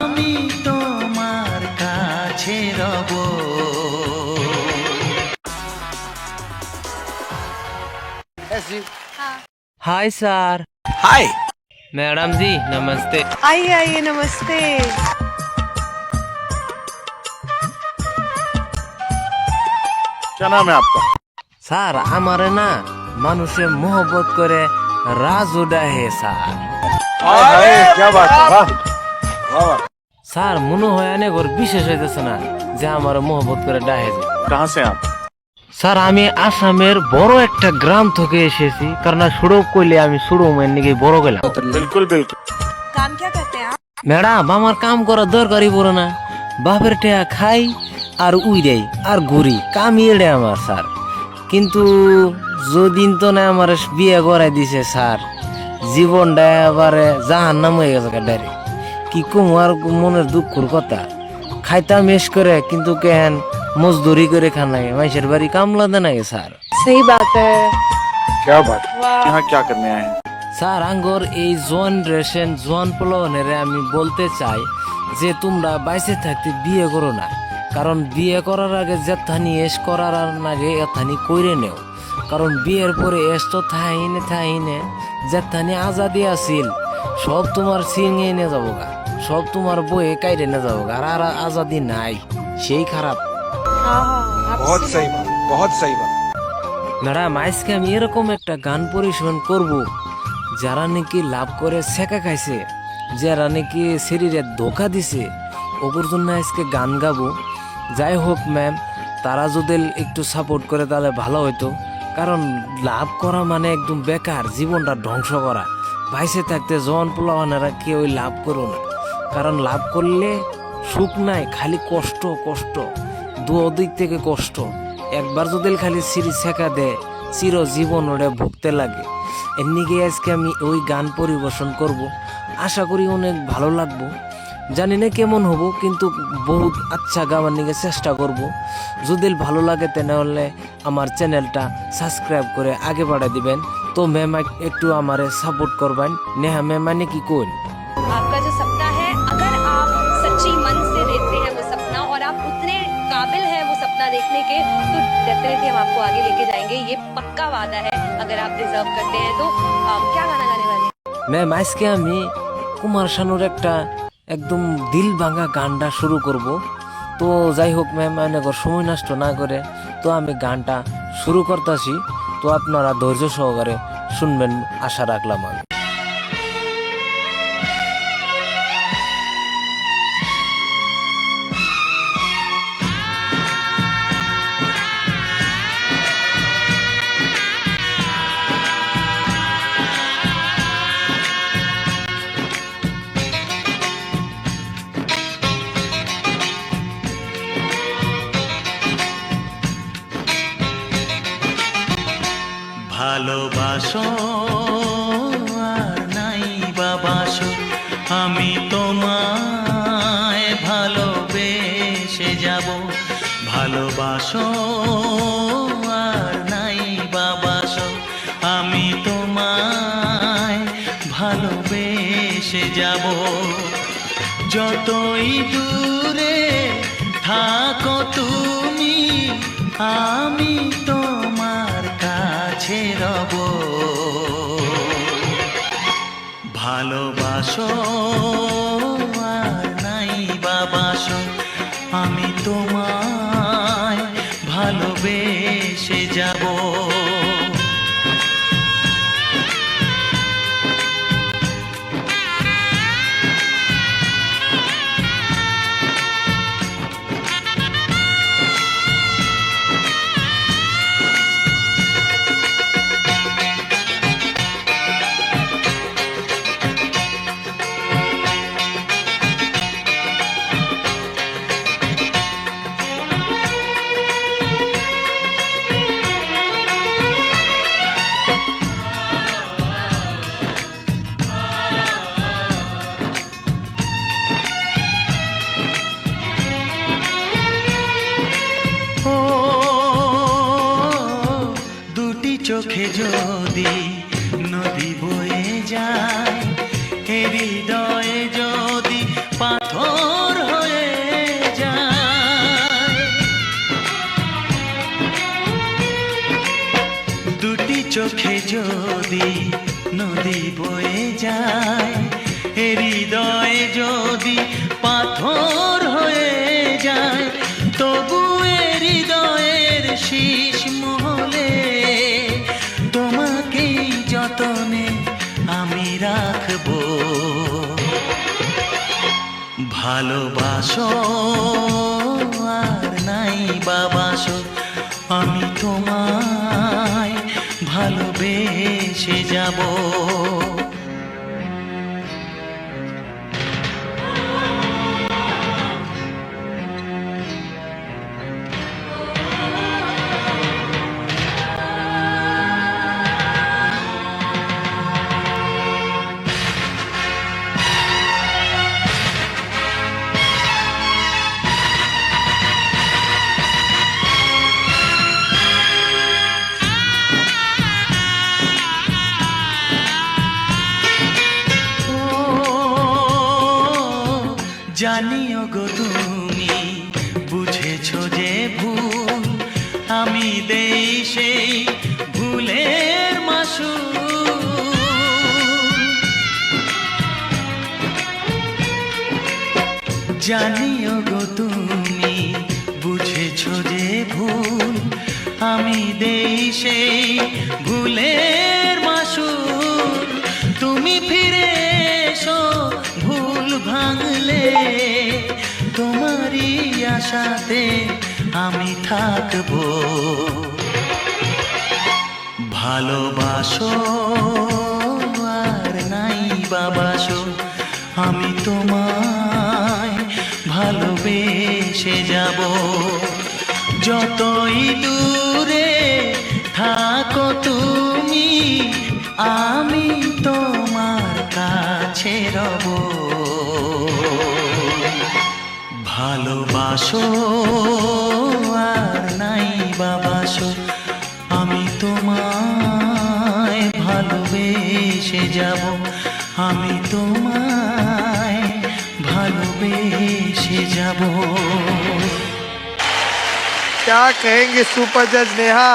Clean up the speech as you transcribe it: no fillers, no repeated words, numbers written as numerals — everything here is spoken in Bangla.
আমি তোমার কাছে রব। Hi sir. हाय मैडम जी नमस्ते। आइए आइए, नमस्ते। क्या नाम है आपका? স্যার আমারে না মানুষে মোহব্বত করে রাজু ডাহে স্যার। हाय क्या बात है, वाह वाह। স্যার মনে হয় অনেক ওর বিশেষ হইতেছে না যে আমার মোহব্বত করে ডাহে যে। कहाँ से आप? স্যার আমি আসামের বড় একটা গ্রাম থেকে এসেছি, কারণ সুড়ক কইলে আমি সুড়মের নিকে বড় গেলাম। बिल्कुल बिल्कुल। काम क्या करते हैं आप? ম্যাডাম আমার কাম করার দরকারই পড়ে না, বাপের টেয়া খাই আর উইরাই আর ঘুরি, কামই এড়ে আমার স্যার। কিন্তু যদিন তো না আমার বিয়ে করাই দিছে স্যার, জীবনটা এবারে জাহান্নাম হয়ে গেছে ডাইরেক্ট। কি কম আর মনের দুঃখর কথা, খাইতাম মেশ করে কিন্তু কেন মজদুরি করে খান লাগে, মাইসের বাড়ি কামলা দেন আগে স্যার। सही बात है। क्या बात है, वाह। यहाँ क्या करने आए हैं? স্যার আঙ্গর এই জেনারেশন জোয়ান পোলাওয়ানের আমি বলতে চাই যে তোমরা বাইসে থাকতে বিয়ে করো না, কারণ বিয়ে করার আগে যেথানি এস করার আগে এথানি কইরে নেও, কারণ বিয়ের পরে এস তো থাইনে যেথানি আজাদি আছিল সব তোমার ছিঙে নিয়ে যাবো গা, সব তোমার বইয়ে কাইরে নিয়ে যাবো গা, আর আজাদি নাই, সেই খারাপ। हाँ हाँ, आप बहुत सही बात, बहुत सही बात। ম্যাডাম আজকে আমি এরকম একটা গান পরিবেশন করব যারা নাকি লাভ করে শেখা খাইছে, যারা নাকি শরীরে ধোকা দিছে, ওগুর জন্য আজকে গান গাবো। যাই হোক ম্যাম, তারা যদি একটু সাপোর্ট করে তাহলে ভালো হইতো, কারণ লাভ করা মানে একদম বেকার, জীবনটা ধ্বংস করা। ভাইসে থাকতে জন পোলাওয়ানেরা কেউ লাভ করো না, কারণ লাভ করলে সুখ নাই, খালি কষ্ট কষ্ট, দুদিক থেকে কষ্ট। একবার যদি খালি সিঁড়ি শেখা দেয় চির জীবন ওটা ভুগতে লাগে। এমনিকে আজকে আমি ওই গান পরিবেশন করব, আশা করি অনেক ভালো লাগবো। জানি না কেমন হবো, কিন্তু বহুত আচ্ছা গাওয়ার নিকে চেষ্টা করব। যদি ভালো লাগে তাহলে আমার চ্যানেলটা সাবস্ক্রাইব করে আগে বাড়াই দিবেন। তো ম্যাম একটু আমারে সাপোর্ট করবেন। নেহা ম্যাম মানে কি কোন आपका जो सपना है, अगर आप सच्ची मन से देखते हैं वो सपना और आप उतने काबिल हैं वो सपना देखने के, तो डेफिनेटली हम आपको आगे लेके जाएंगे, ये पक्का वादा है। अगर आप डिजर्व करते हैं तो क्या गाना गाने वाले हैं? ম্যাম আজকে আমি কুমার শানুর একটা একদম দিল ভাঙা গানটা শুরু করব। তো যাই হোক ম্যাম, অনেক সময় নষ্ট না করে তো আমি গানটা শুরু করতেছি। তো আপনারা ধৈর্য সহকারে শুনবেন আশা রাখলাম আমি। ভালোবাসো আর নাই বাবাসো, আমি তোমায় ভালোবেসে যাব। ভালোবাসো আর নাই বাবাসো, আমি তোমায় ভালোবেসে যাব। যতই দূরে থাকো তুমি, আমি তোমার কাছে রব। ভালোবাসো আর নাই বাবাসো, আমি তোমায় ভালোবেসে যাব। চোখে যদি নদী বয়ে যায়, হৃদয়ে যদি পাথর চোখে যদি নদী বয়ে যায়, এ হৃদয়ে যদি পাথর হয়ে যায়, তবু এ হৃদয়ের শীষ মহলে তোমাকেই যতনে আমি রাখবো। ভালোবাসো আর নাই বাবাসো, আমি তোমায় ভালোবেসে যাব। জানিও গো তুমি বুঝেছো যে ভুল, আমি দেই সেই ভুলের মাসুল। জানিও গো তুমি বুঝেছো যে ভুল, আমি দেই সেই ভুলের মাসুল। তুমি ফিরে এসো ভুল ভাঙলে, তোমারই আশাতে আমি থাকবো। ভালোবাসো আর নাই বাবাসো, আমি তোমায় ভালোবেসে যাব। যতই দূরে থাকো তুমি, আমি তোমার কাছে রব। ভালোবাসো আর নাই বাবাসো, আমি তোমায় ভালোবেসে যাব। আমি তোমায় ভালোবেসে যাব। क्या कहेंगे सुपर जज नेहा?